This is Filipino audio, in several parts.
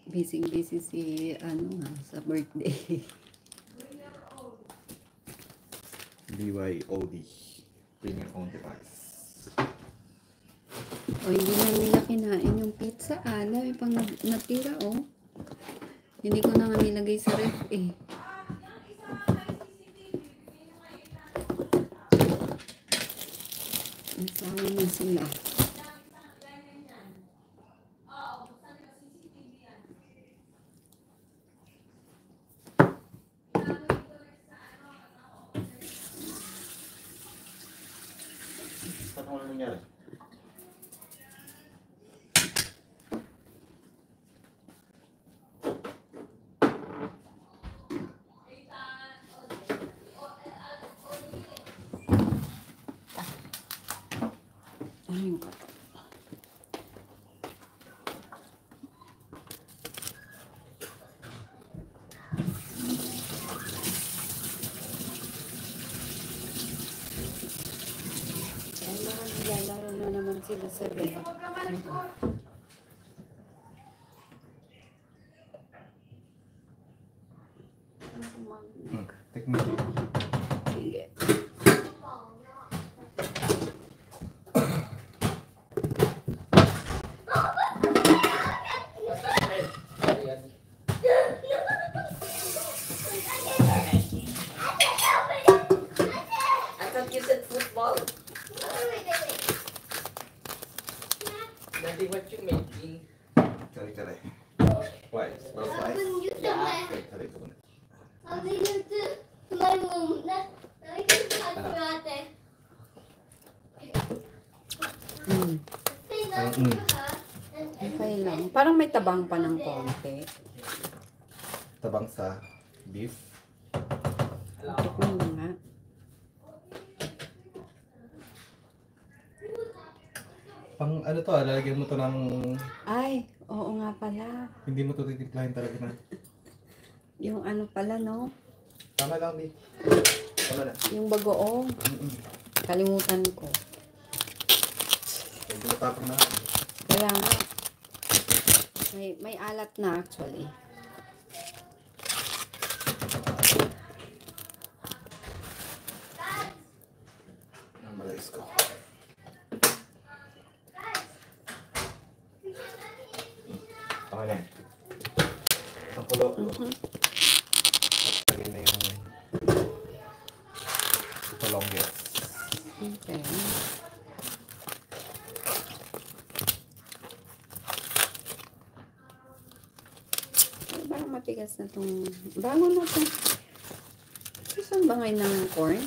Busy si sa birthday. BYOD. Premium on device. O, hindi na nila kinain yung pizza. May pang natira, oh. Hindi ko na nga nilagay sa ref, eh. Nasama na sila. Ano nangyari? Ayun ka. Lalaro na naman sila sa bed. Technique. Sige. I thought you said football. Daddy, what you making? Kare-kare. Why? Well, why? Kare-kare ko muna. Okay lang. Parang may tabang pa ng konti. Tabang sa beef. Tikman mo nga. Pang ano to, lalagyan mo to ng... Ay, oo nga pala. Hindi mo to titimplahin talaga na. Yung ano pala, no? Tama lang, Bi. Tama na. Yung bagoong. Kalimutan ko. Hindi mo tapang na. Kaya nga. May alat na actually. Ang malayos ko. Okay na. Ang pulo. Lagyan na yung palongges. Okay. Parang matigas na itong... Bago na ito. Saan ba ngayon ng corn?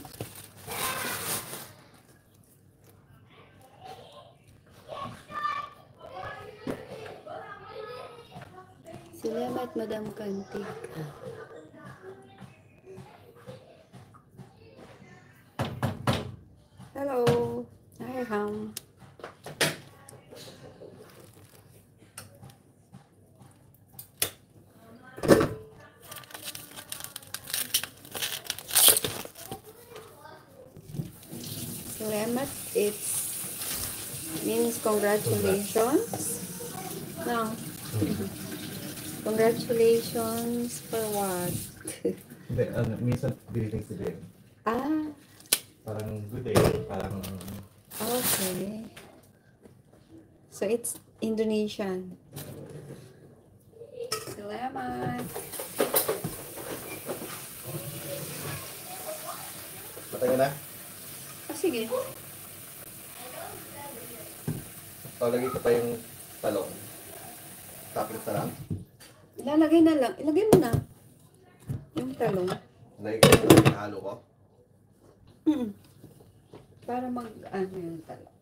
Salamat, Madam Kantik. Hello. Hi, Ham. Salamat, it means congratulations. No. Congratulations for what? Hindi, minsan greetings to them. Parang good day, parang... Okay. So it's Indonesian. Salamat. Patay na? Sige. Lagay ko pa yung talong. Tapos na lang. Ilalagay na lang. Ilagay mo na. Yung talong. Lagay ko yung halo ko. Para mag-ano yung talong.